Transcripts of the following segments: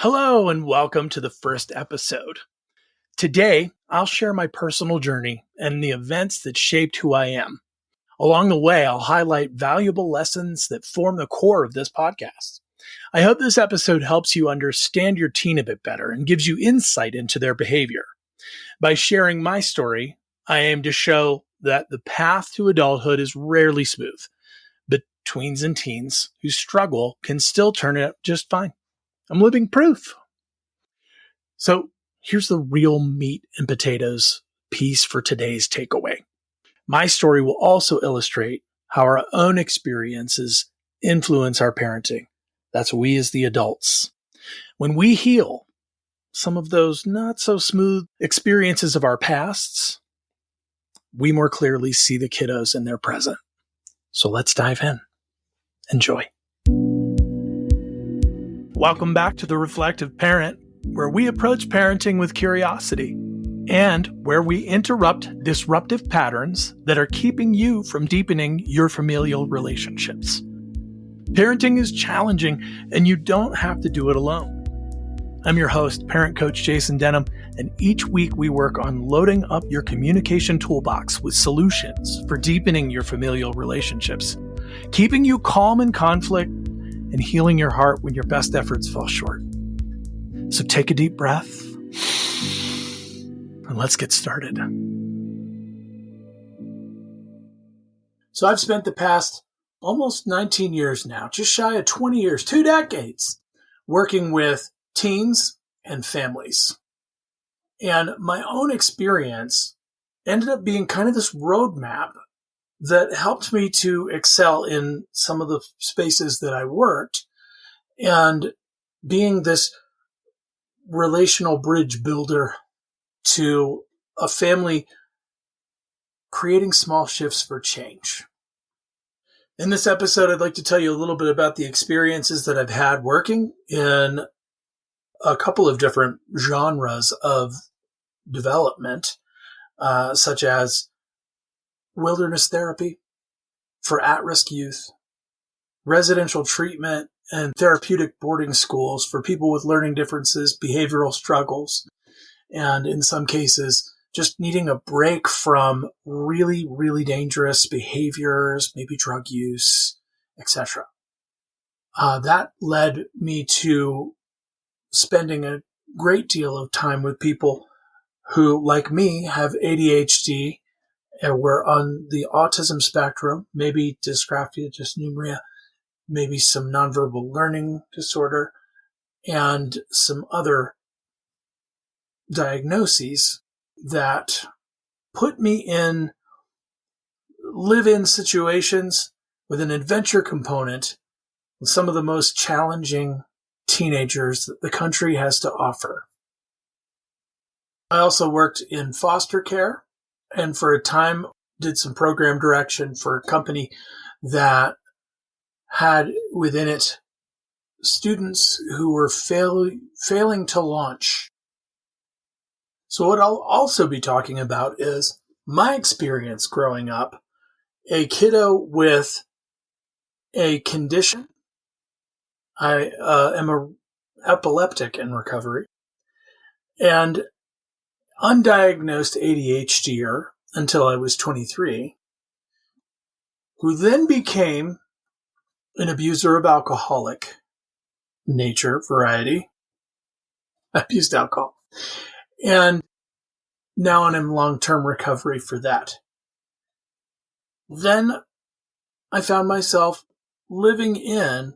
Hello and welcome to the first episode. Today, I'll share my personal journey and the events that shaped who I am. Along the way, I'll highlight valuable lessons that form the core of this podcast. I hope this episode helps you understand your teen a bit better and gives you insight into their behavior. By sharing my story, I aim to show that the path to adulthood is rarely smooth, but tweens and teens who struggle can still turn out just fine. I'm living proof. So here's the real meat and potatoes piece for today's takeaway. My story will also illustrate how our own experiences influence our parenting. That's we as the adults. When we heal some of those not so smooth experiences of our pasts, we more clearly see the kiddos in their present. So let's dive in. Enjoy. Welcome back to The Reflective Parent, where we approach parenting with curiosity and where we interrupt disruptive patterns that are keeping you from deepening your familial relationships. Parenting is challenging, and you don't have to do it alone. I'm your host, parent coach Jason Denham, and each week we work on loading up your communication toolbox with solutions for deepening your familial relationships, keeping you calm in conflict, and healing your heart when your best efforts fall short. So take a deep breath and let's get started. So I've spent the past almost 19 years now, just shy of 20 years, 2 decades, working with teens and families. And my own experience ended up being kind of this roadmap that helped me to excel in some of the spaces that I worked, and being this relational bridge builder to a family, creating small shifts for change. In this episode, I'd like to tell you a little bit about the experiences that I've had working in a couple of different genres of development, such as wilderness therapy for at-risk youth, residential treatment and therapeutic boarding schools for people with learning differences, behavioral struggles, and in some cases, just needing a break from really, really dangerous behaviors, maybe drug use, etc. That led me to spending a great deal of time with people who, like me, have ADHD, and we're on the autism spectrum, maybe dysgraphia, dysnuria, maybe some nonverbal learning disorder, and some other diagnoses that put me in live-in situations with an adventure component with some of the most challenging teenagers that the country has to offer. I also worked in foster care, and for a time did some program direction for a company that had within it students who were failing to launch. So what I'll also be talking about is my experience growing up, a kiddo with a condition. I am an epileptic in recovery, and undiagnosed ADHDer until I was 23, who then became an abuser of alcoholic nature, variety. I abused alcohol. And now I'm in long-term recovery for that. Then I found myself living in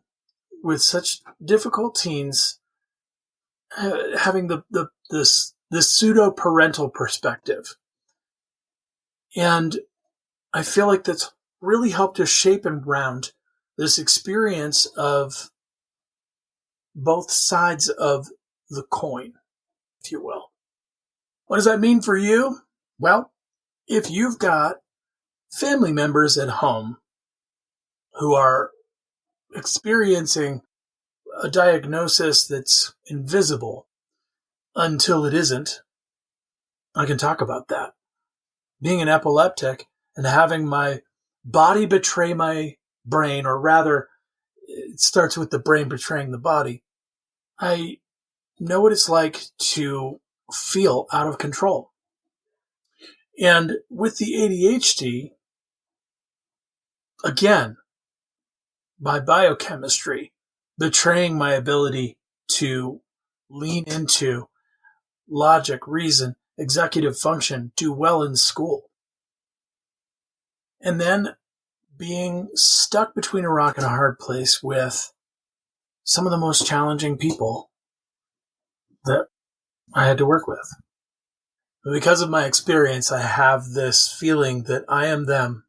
with such difficult teens, having this pseudo-parental perspective. And I feel like that's really helped to shape and round this experience of both sides of the coin, if you will. What does that mean for you? Well, if you've got family members at home who are experiencing a diagnosis that's invisible until it isn't, I can talk about that. Being an epileptic and having my body betray my brain, or rather, it starts with the brain betraying the body. I know what it's like to feel out of control. And with the ADHD, again, my biochemistry betraying my ability to lean into logic, reason, executive function, do well in school. And then being stuck between a rock and a hard place with some of the most challenging people that I had to work with. Because of my experience, I have this feeling that I am them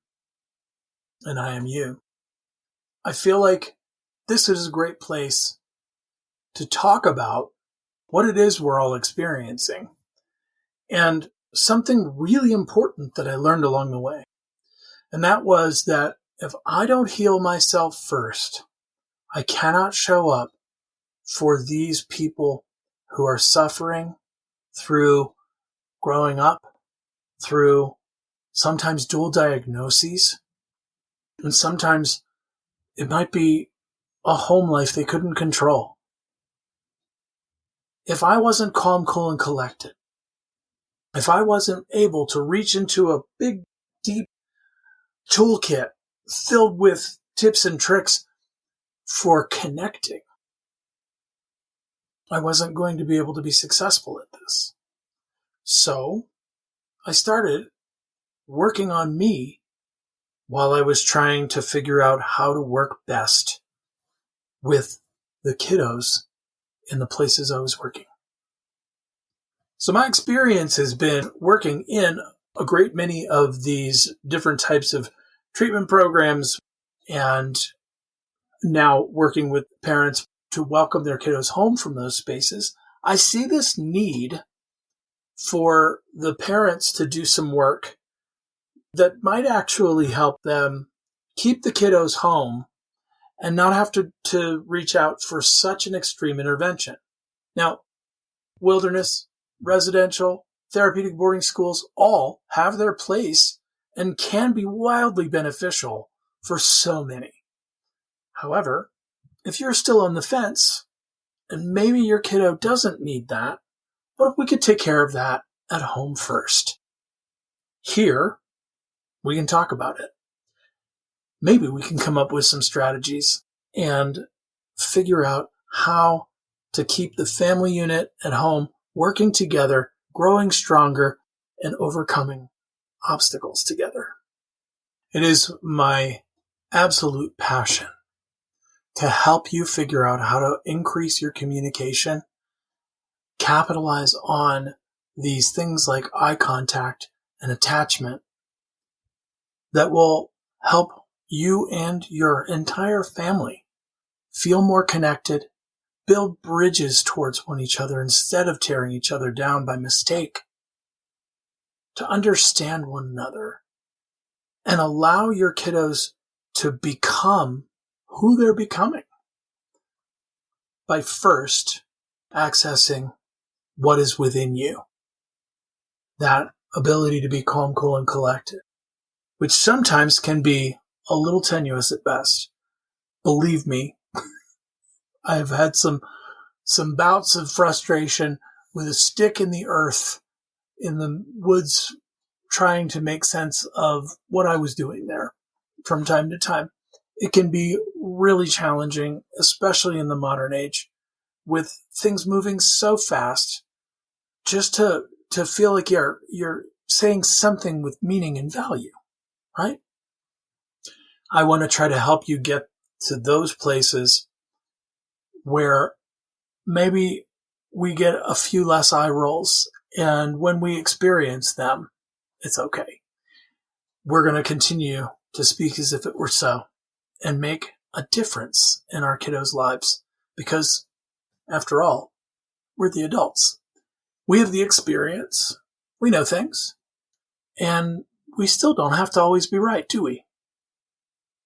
and I am you. I feel like this is a great place to talk about what it is we're all experiencing. And something really important that I learned along the way. And that was that if I don't heal myself first, I cannot show up for these people who are suffering through growing up, through sometimes dual diagnoses, and sometimes it might be a home life they couldn't control. If I wasn't calm, cool, and collected, if I wasn't able to reach into a big, deep toolkit filled with tips and tricks for connecting, I wasn't going to be able to be successful at this. So I started working on me while I was trying to figure out how to work best with the kiddos in the places I was working. So my experience has been working in a great many of these different types of treatment programs and now working with parents to welcome their kiddos home from those spaces. I see this need for the parents to do some work that might actually help them keep the kiddos home and not have to reach out for such an extreme intervention. Now, wilderness, residential, therapeutic boarding schools all have their place and can be wildly beneficial for so many. However, if you're still on the fence and maybe your kiddo doesn't need that, what if we could take care of that at home first? Here, we can talk about it. Maybe we can come up with some strategies and figure out how to keep the family unit at home working together, growing stronger, and overcoming obstacles together. It is my absolute passion to help you figure out how to increase your communication, capitalize on these things like eye contact and attachment that will help you and your entire family feel more connected, build bridges towards one another instead of tearing each other down by mistake, to understand one another and allow your kiddos to become who they're becoming by first accessing what is within you. That ability to be calm, cool, and collected, which sometimes can be a little tenuous at best. Believe me, I've had some bouts of frustration with a stick in the earth in the woods trying to make sense of what I was doing there from time to time. It can be really challenging, especially in the modern age, with things moving so fast, just to feel like you're saying something with meaning and value, right? I want to try to help you get to those places where maybe we get a few less eye rolls, and when we experience them, it's okay. We're going to continue to speak as if it were so and make a difference in our kiddos' lives because, after all, we're the adults. We have the experience. We know things. And we still don't have to always be right, do we?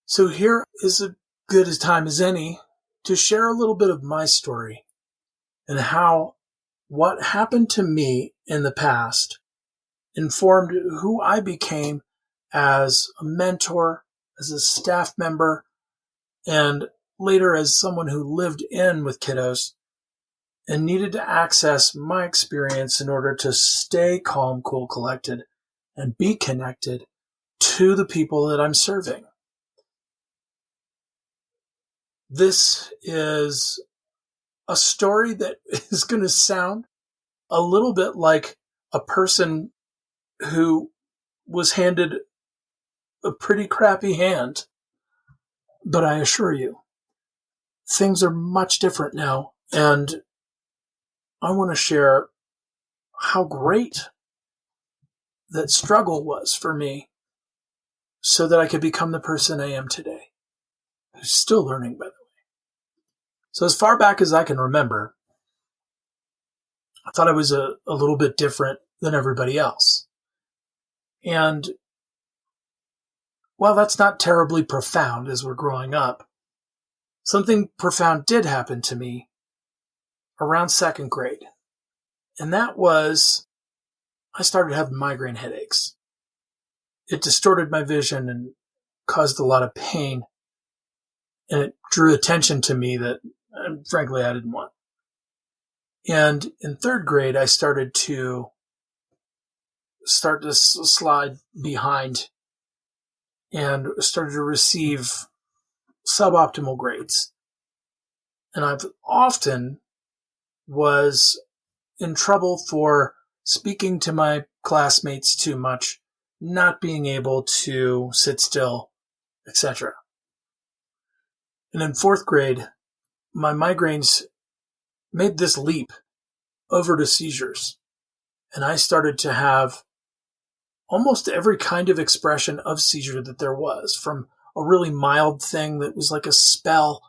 So here is as good a time as any to share a little bit of my story and how what happened to me in the past informed who I became as a mentor, as a staff member, and later as someone who lived in with kiddos and needed to access my experience in order to stay calm, cool, collected, and be connected to the people that I'm serving. This is a story that is going to sound a little bit like a person who was handed a pretty crappy hand. But I assure you, things are much different now. And I want to share how great that struggle was for me so that I could become the person I am today. I'm still learning, by the way. So as far back as I can remember, I thought I was a little bit different than everybody else. And while that's not terribly profound as we're growing up, something profound did happen to me around second grade. And that was, I started having migraine headaches. It distorted my vision and caused a lot of pain. And it drew attention to me that, frankly, I didn't want. And in third grade, I started to slide behind and started to receive suboptimal grades. And I've often was in trouble for speaking to my classmates too much, not being able to sit still, etc. And in fourth grade, my migraines made this leap over to seizures. And I started to have almost every kind of expression of seizure that there was, from a really mild thing that was like a spell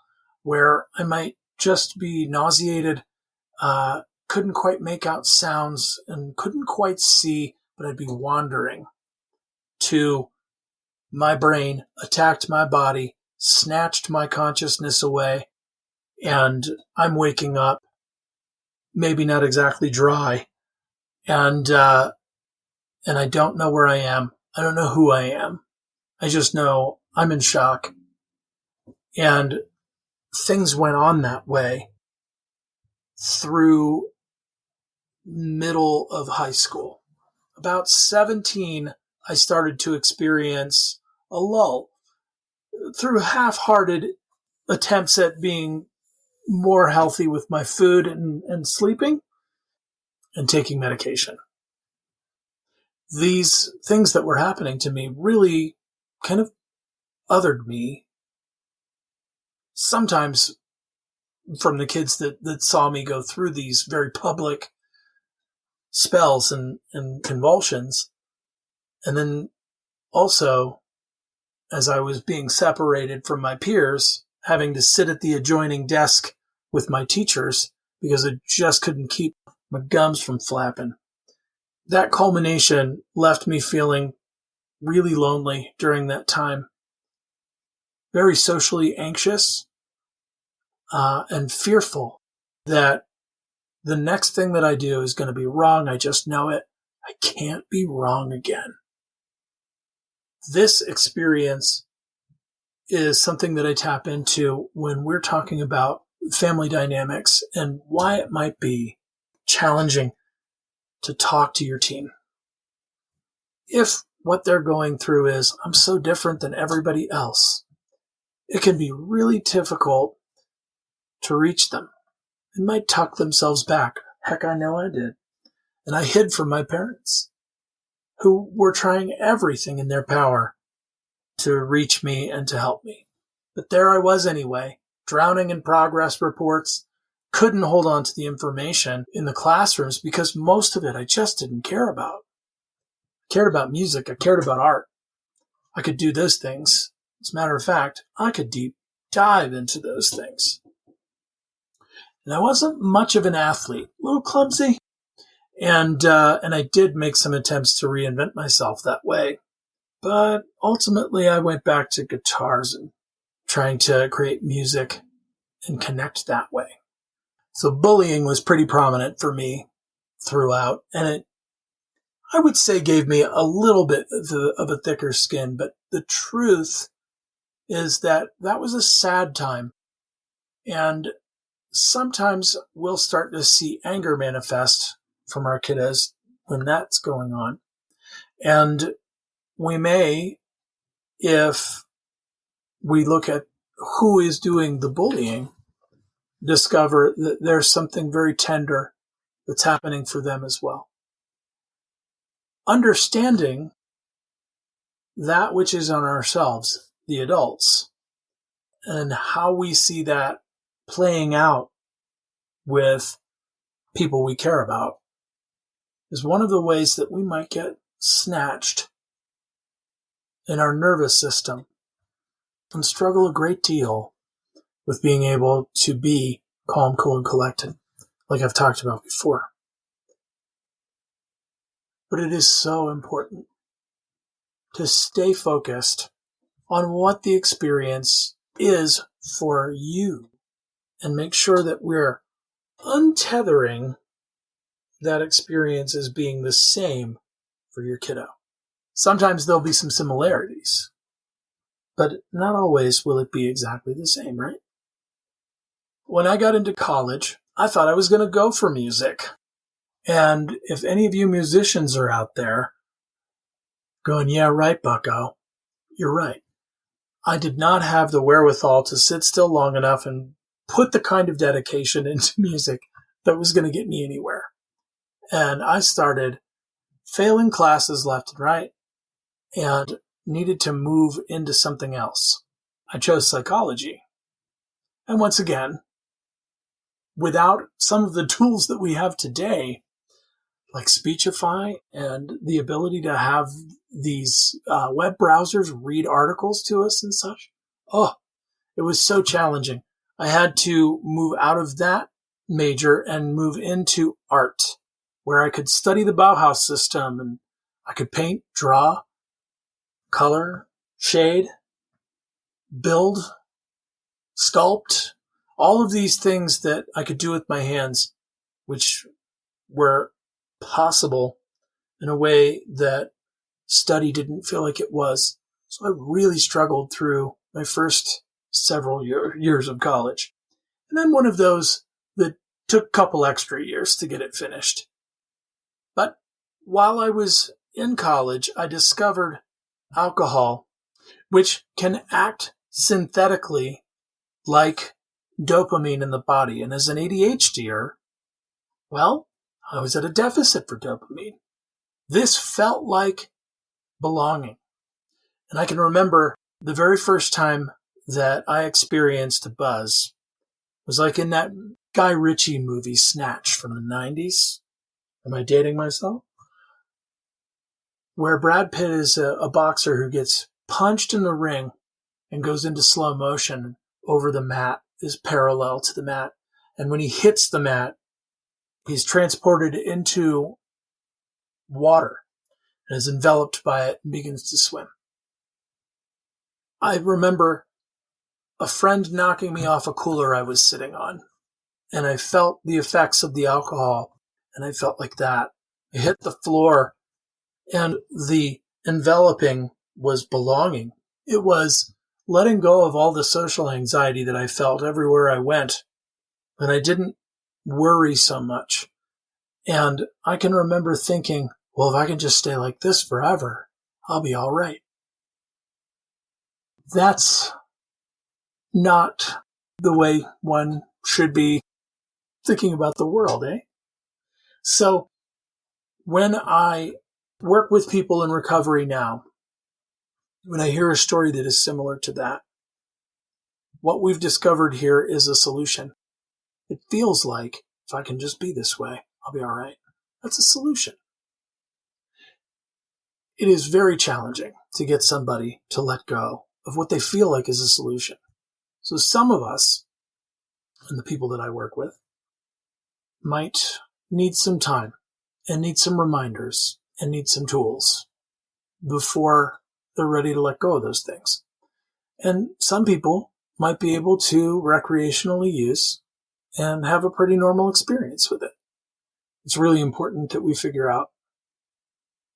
where I might just be nauseated, couldn't quite make out sounds and couldn't quite see, but I'd be wandering, to my brain attacked my body, snatched my consciousness away, and I'm waking up, maybe not exactly dry, and I don't know where I am. I don't know who I am. I just know I'm in shock. And things went on that way through middle of high school. About 17, I started to experience a lull through half-hearted attempts at being more healthy with my food and sleeping and taking medication. These things that were happening to me really kind of othered me. Sometimes from the kids that saw me go through these very public spells and convulsions. And then also, as I was being separated from my peers, having to sit at the adjoining desk with my teachers because I just couldn't keep my gums from flapping. That culmination left me feeling really lonely during that time, very socially anxious, and fearful that the next thing that I do is going to be wrong. I just know it. I can't be wrong again. This experience is something that I tap into when we're talking about family dynamics and why it might be challenging to talk to your teen. If what they're going through is, I'm so different than everybody else, it can be really difficult to reach them. They might tuck themselves back. Heck, I know I did. And I hid from my parents, who were trying everything in their power to reach me and to help me. But there I was anyway, drowning in progress reports, couldn't hold on to the information in the classrooms because most of it I just didn't care about. I cared about music. I cared about art. I could do those things. As a matter of fact, I could deep dive into those things. And I wasn't much of an athlete, a little clumsy. And I did make some attempts to reinvent myself that way. But ultimately, I went back to guitars and trying to create music and connect that way. So bullying was pretty prominent for me throughout. And it, I would say, gave me a little bit of a thicker skin. But the truth is that was a sad time. And sometimes we'll start to see anger manifest from our kiddos when that's going on. And we may, if we look at who is doing the bullying, discover that there's something very tender that's happening for them as well. Understanding that which is on ourselves, the adults, and how we see that playing out with people we care about is one of the ways that we might get snatched in our nervous system and struggle a great deal with being able to be calm, cool, and collected, like I've talked about before. But it is so important to stay focused on what the experience is for you and make sure that we're untethering that experience as being the same for your kiddo. Sometimes there'll be some similarities, but not always will it be exactly the same, right? When I got into college, I thought I was going to go for music. And if any of you musicians are out there going, yeah, right, bucko, you're right. I did not have the wherewithal to sit still long enough and put the kind of dedication into music that was going to get me anywhere. And I started failing classes left and right and needed to move into something else. I chose psychology. And once again, without some of the tools that we have today, like Speechify and the ability to have these web browsers read articles to us and such, it was so challenging. I had to move out of that major and move into art, where I could study the Bauhaus system and I could paint, draw, color, shade, build, sculpt, all of these things that I could do with my hands, which were possible in a way that study didn't feel like it was. So I really struggled through my first several years of college. And then one of those that took a couple extra years to get it finished. But while I was in college, I discovered alcohol, which can act synthetically like dopamine in the body. And as an ADHDer, well, I was at a deficit for dopamine. This felt like belonging. And I can remember the very first time that I experienced a buzz was like in that Guy Ritchie movie, Snatch, from the 90s. Am I dating myself? Where Brad Pitt is a boxer who gets punched in the ring and goes into slow motion over the mat, is parallel to the mat. And when he hits the mat, he's transported into water and is enveloped by it and begins to swim. I remember a friend knocking me off a cooler I was sitting on, and I felt the effects of the alcohol, and I felt like that. I hit the floor, and the enveloping was belonging. It was letting go of all the social anxiety that I felt everywhere I went, and I didn't worry so much. And I can remember thinking, well, if I can just stay like this forever, I'll be all right. That's not the way one should be thinking about the world, eh? So when I work with people in recovery now, when I hear a story that is similar to that, what we've discovered here is a solution. It feels like if I can just be this way, I'll be all right. That's a solution. It is very challenging to get somebody to let go of what they feel like is a solution. So some of us, and the people that I work with, might need some time and need some reminders and need some tools before they're ready to let go of those things. And some people might be able to recreationally use and have a pretty normal experience with it. It's really important that we figure out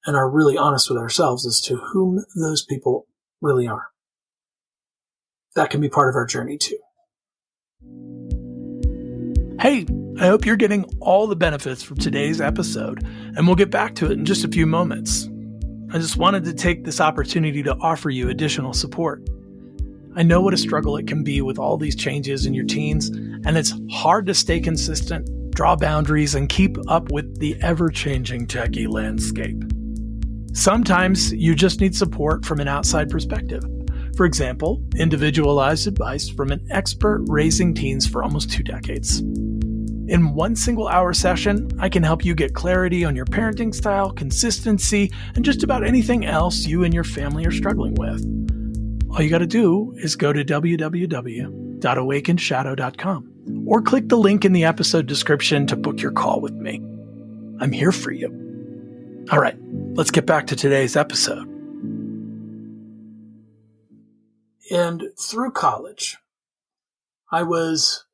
and are really honest with ourselves as to whom those people really are. That can be part of our journey too. Hey, I hope you're getting all the benefits from today's episode, and we'll get back to it in just a few moments. I just wanted to take this opportunity to offer you additional support. I know what a struggle it can be with all these changes in your teens, and it's hard to stay consistent, draw boundaries, and keep up with the ever-changing techie landscape. Sometimes you just need support from an outside perspective. For example, individualized advice from an expert raising teens for almost 2 decades. In one single hour session, I can help you get clarity on your parenting style, consistency, and just about anything else you and your family are struggling with. All you got to do is go to www.awakenshadow.com or click the link in the episode description to book your call with me. I'm here for you. All right, let's get back to today's episode. And through college, I was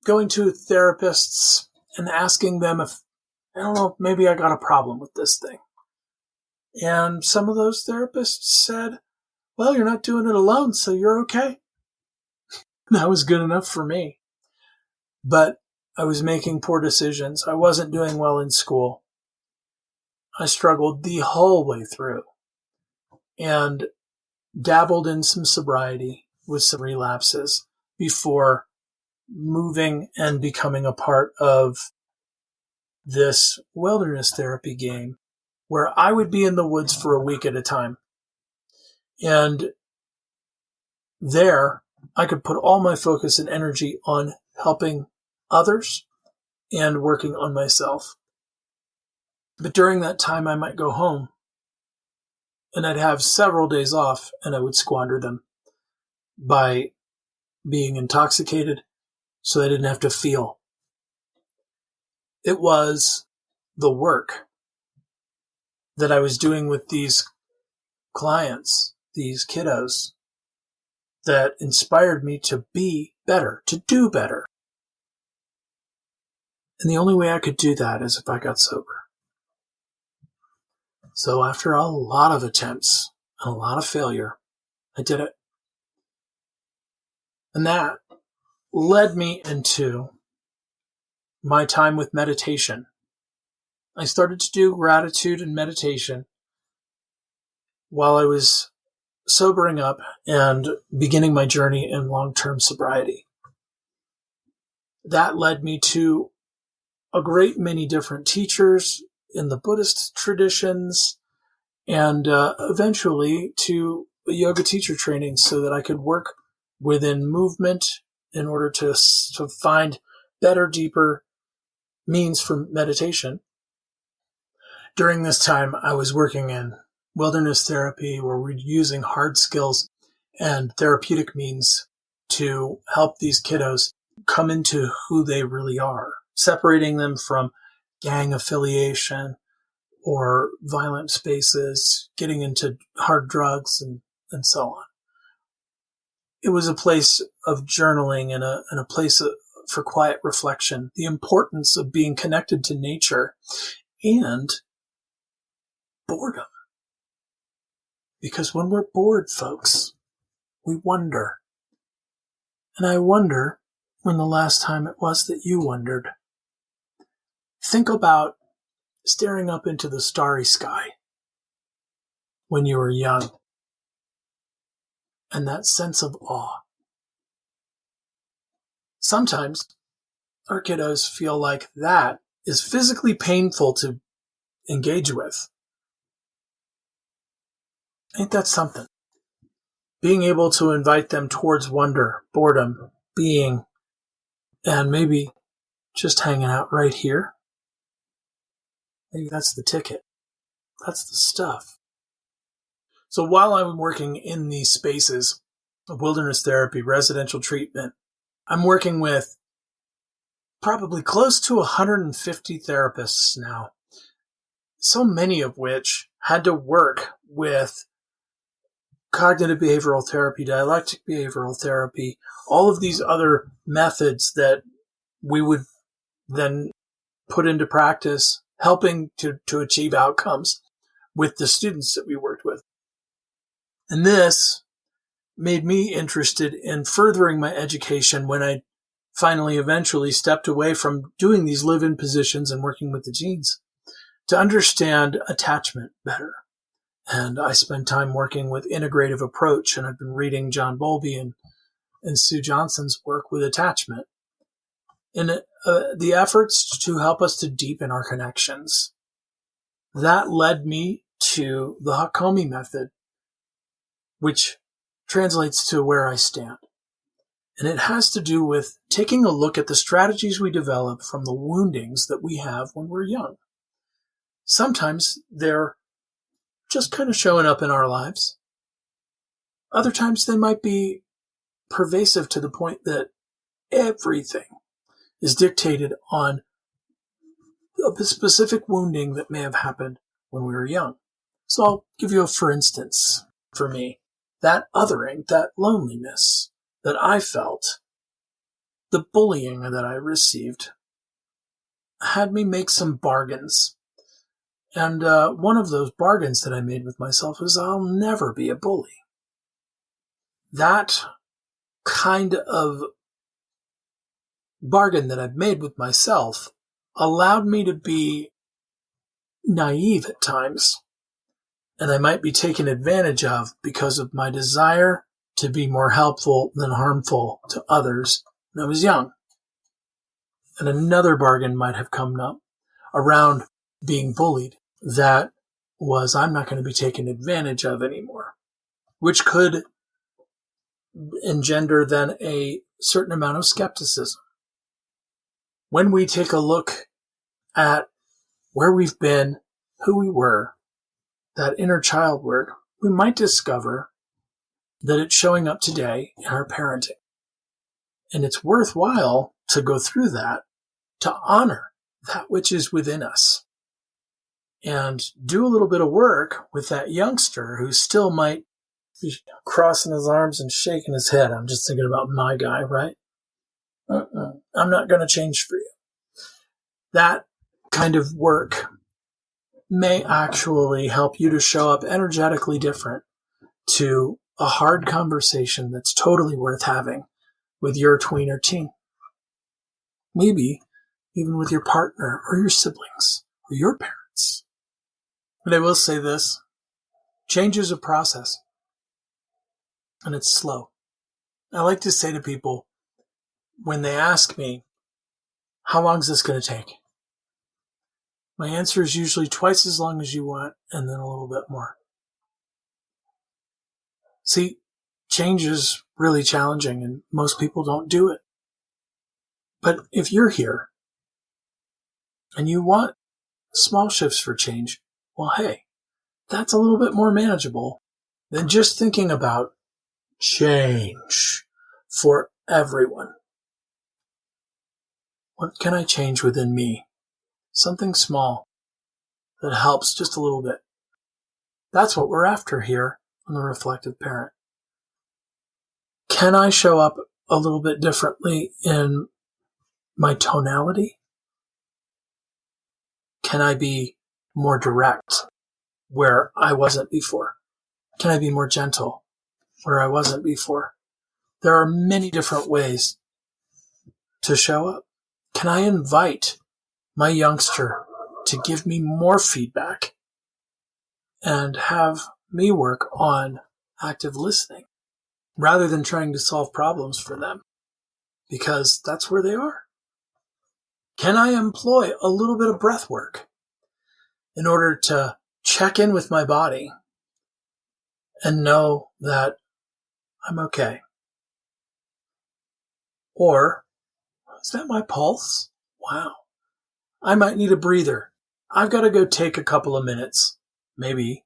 going to therapists and asking them if, I don't know, maybe I got a problem with this thing. And some of those therapists said, well, you're not doing it alone, so you're okay. That was good enough for me. But I was making poor decisions. I wasn't doing well in school. I struggled the whole way through and dabbled in some sobriety with some relapses before moving and becoming a part of this wilderness therapy game where I would be in the woods for a week at a time. And there I could put all my focus and energy on helping others and working on myself. But during that time, I might go home and I'd have several days off and I would squander them by being intoxicated so I didn't have to feel. It was the work that I was doing with these clients, these kiddos, that inspired me to be better, to do better. And the only way I could do that is if I got sober. So after a lot of attempts and a lot of failure, I did it. And that led me into my time with meditation. I started to do gratitude and meditation while I was sobering up and beginning my journey in long-term sobriety. That led me to a great many different teachers in the Buddhist traditions and eventually to a yoga teacher training so that I could work within movement in order to find better, deeper means for meditation. During this time, I was working in wilderness therapy where we're using hard skills and therapeutic means to help these kiddos come into who they really are, separating them from gang affiliation or violent spaces, getting into hard drugs and so on. It was a place of journaling and a place for quiet reflection, the importance of being connected to nature and boredom. Because when we're bored, folks, we wonder. And I wonder when the last time it was that you wondered. Think about staring up into the starry sky when you were young and that sense of awe. Sometimes our kiddos feel like that is physically painful to engage with. Ain't that something? Being able to invite them towards wonder, boredom, being, and maybe just hanging out right here. Maybe that's the ticket. That's the stuff. So while I'm working in these spaces of wilderness therapy, residential treatment, I'm working with probably close to 150 therapists now, so many of which had to work with cognitive behavioral therapy, dialectic behavioral therapy, all of these other methods that we would then put into practice, helping to achieve outcomes with the students that we worked with. And this made me interested in furthering my education when I finally eventually stepped away from doing these live-in positions and working with the teens to understand attachment better. And I spend time working with integrative approach, and I've been reading John Bowlby and Sue Johnson's work with attachment in the efforts to help us to deepen our connections. That led me to the Hakomi method, which translates to where I stand. And it has to do with taking a look at the strategies we develop from the woundings that we have when we're young. Sometimes they're just kind of showing up in our lives. Other times they might be pervasive to the point that everything is dictated on a specific wounding that may have happened when we were young. So I'll give you a for instance. For me, that othering, that loneliness that I felt, the bullying that I received, had me make some bargains. And one of those bargains that I made with myself is I'll never be a bully. That kind of bargain that I've made with myself allowed me to be naive at times. And I might be taken advantage of because of my desire to be more helpful than harmful to others when I was young. And another bargain might have come up around being bullied that was, I'm not going to be taken advantage of anymore, which could engender then a certain amount of skepticism. When we take a look at where we've been, who we were, that inner child work, we might discover that it's showing up today in our parenting. And it's worthwhile to go through that, to honor that which is within us, and do a little bit of work with that youngster who still might be crossing his arms and shaking his head. I'm just thinking about my guy, right? I'm not going to change for you. That kind of work may actually help you to show up energetically different to a hard conversation that's totally worth having with your tween or teen. Maybe even with your partner or your siblings or your parents. But I will say this, change is a process and it's slow. I like to say to people when they ask me, how long is this going to take? My answer is usually twice as long as you want and then a little bit more. See, change is really challenging and most people don't do it. But if you're here and you want small shifts for change, well, hey, that's a little bit more manageable than just thinking about change for everyone. What can I change within me? Something small that helps just a little bit. That's what we're after here on The Reflective Parent. Can I show up a little bit differently in my tonality? Can I be more direct where I wasn't before? Can I be more gentle where I wasn't before? There are many different ways to show up. Can I invite my youngster to give me more feedback and have me work on active listening rather than trying to solve problems for them? Because that's where they are. Can I employ a little bit of breath work in order to check in with my body and know that I'm okay? Or, is that my pulse? Wow. I might need a breather. I've got to go take a couple of minutes. Maybe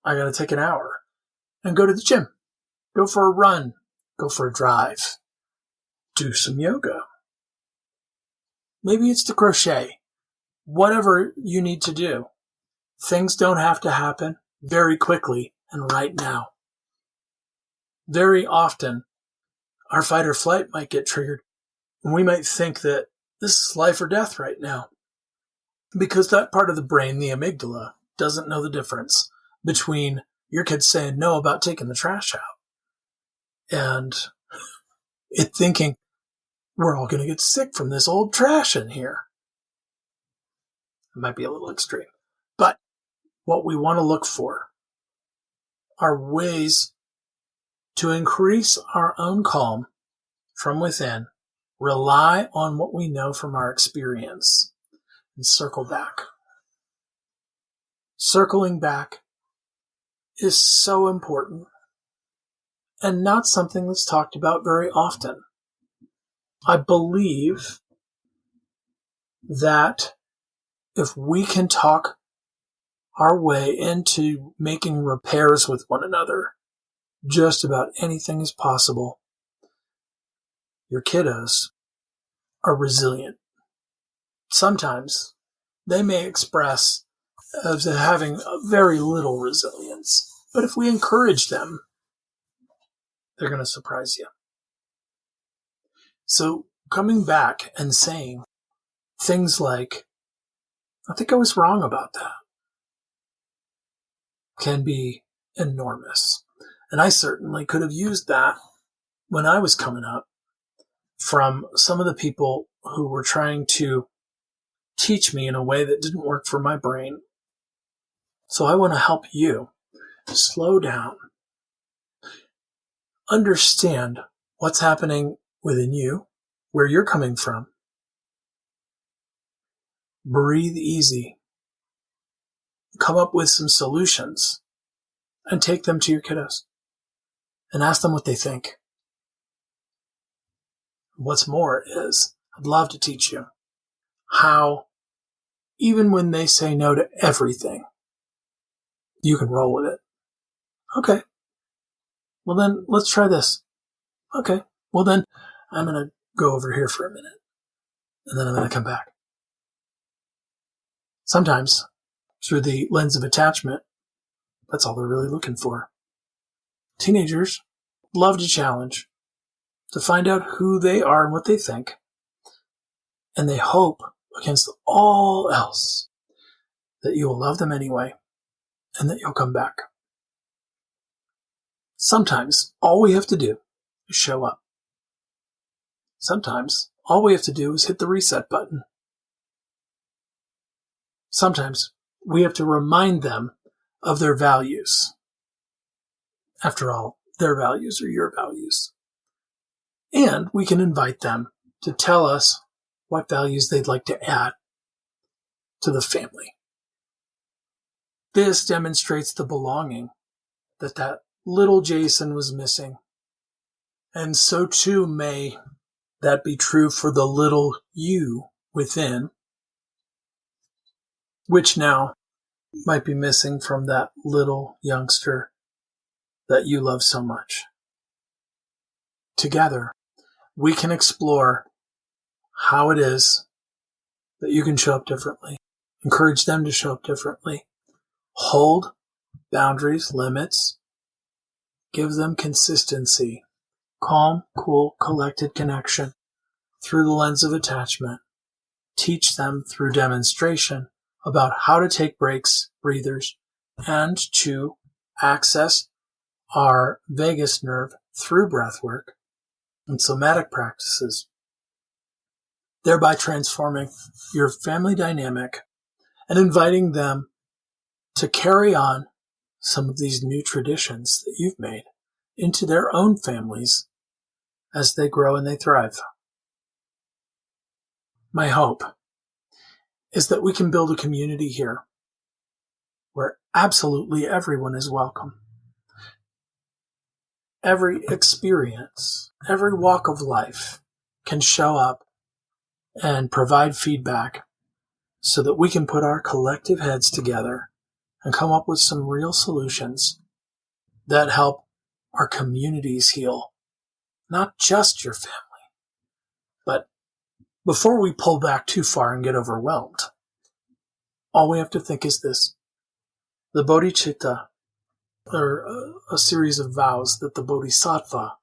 I got to take an hour and go to the gym. Go for a run. Go for a drive. Do some yoga. Maybe it's to crochet. Whatever you need to do. Things don't have to happen very quickly and right now. Very often, our fight or flight might get triggered, and we might think that this is life or death right now. Because that part of the brain, the amygdala, doesn't know the difference between your kid saying no about taking the trash out and it thinking, we're all going to get sick from this old trash in here. It might be a little extreme. But what we want to look for are ways to increase our own calm from within, rely on what we know from our experience, and circle back. Circling back is so important and not something that's talked about very often. I believe that if we can talk our way into making repairs with one another, just about anything is possible. Your kiddos are resilient. Sometimes they may express as having very little resilience, but if we encourage them, they're going to surprise you. So coming back and saying things like, I think I was wrong about that, can be enormous. And I certainly could have used that when I was coming up from some of the people who were trying to teach me in a way that didn't work for my brain. So I want to help you slow down, understand what's happening within you, where you're coming from. Breathe easy. Come up with some solutions and take them to your kiddos and ask them what they think. What's more is, I'd love to teach you how, even when they say no to everything, you can roll with it. Okay. Well then, let's try this. Okay. Well then, I'm going to go over here for a minute. And then I'm going to come back. Sometimes, through the lens of attachment, that's all they're really looking for. Teenagers love to challenge, to find out who they are and what they think. And they hope, against all else, that you will love them anyway and that you'll come back. Sometimes, all we have to do is show up. Sometimes, all we have to do is hit the reset button. Sometimes, we have to remind them of their values. After all, their values are your values. And we can invite them to tell us what values they'd like to add to the family. This demonstrates the belonging that little Jason was missing. And so too may that be true for the little you within, which now might be missing from that little youngster that you love so much. Together, we can explore how it is that you can show up differently, encourage them to show up differently, hold boundaries, limits, give them consistency, calm, cool, collected connection through the lens of attachment, teach them through demonstration about how to take breaks, breathers, and to access our vagus nerve through breath work and somatic practices, thereby transforming your family dynamic and inviting them to carry on some of these new traditions that you've made into their own families as they grow and they thrive. My hope is that we can build a community here where absolutely everyone is welcome. Every experience, every walk of life can show up and provide feedback so that we can put our collective heads together and come up with some real solutions that help our communities heal, not just your family. But before we pull back too far and get overwhelmed, all we have to think is this. The bodhicitta, or a series of vows that the bodhisattva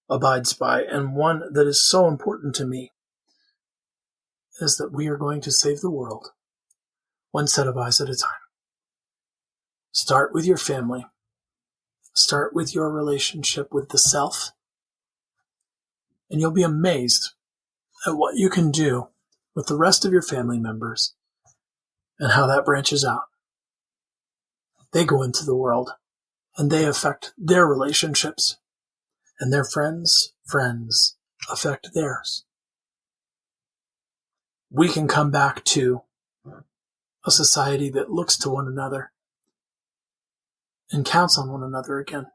abides by, and one that is so important to me, is that we are going to save the world one set of eyes at a time. Start with your family. Start with your relationship with the self. And you'll be amazed at what you can do with the rest of your family members and how that branches out. They go into the world and they affect their relationships, and their friends' friends affect theirs. We can come back to a society that looks to one another and counts on one another again.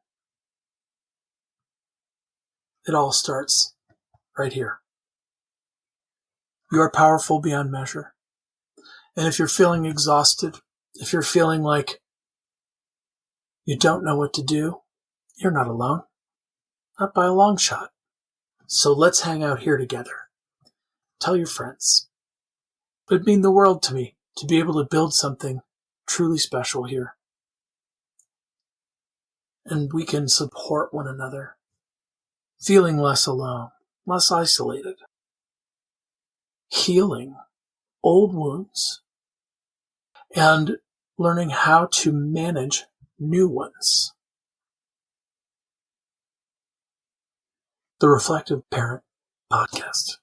It all starts right here. You are powerful beyond measure. And if you're feeling exhausted, if you're feeling like you don't know what to do, you're not alone. Not by a long shot. So let's hang out here together. Tell your friends. It would mean the world to me to be able to build something truly special here. And we can support one another, feeling less alone, less isolated, healing old wounds, and learning how to manage new ones. The Reflective Parent Podcast.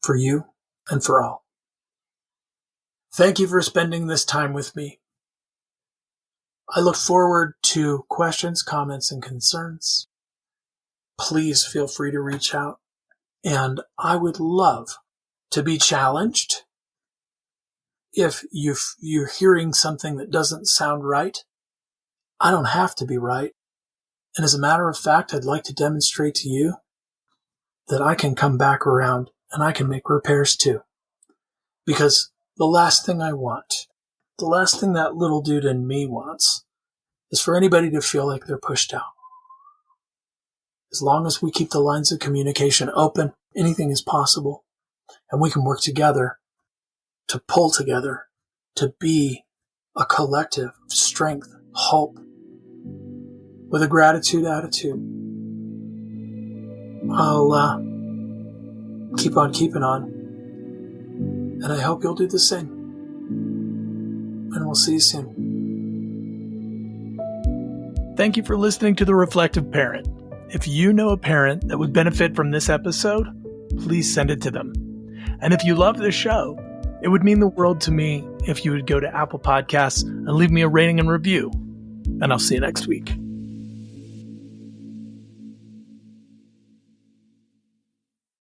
For you and for all. Thank you for spending this time with me. I look forward to questions, comments, and concerns. Please feel free to reach out. And I would love to be challenged. If you're hearing something that doesn't sound right, I don't have to be right. And as a matter of fact, I'd like to demonstrate to you that I can come back around and I can make repairs too. Because the last thing I want, the last thing that little dude in me wants, is for anybody to feel like they're pushed out. As long as we keep the lines of communication open, anything is possible. And we can work together to pull together, to be a collective of strength, hope, with a gratitude attitude. I'll keep on keeping on. And I hope you'll do the same. And we'll see you soon. Thank you for listening to The Reflective Parent. If you know a parent that would benefit from this episode, please send it to them. And if you love this show, it would mean the world to me if you would go to Apple Podcasts and leave me a rating and review. And I'll see you next week.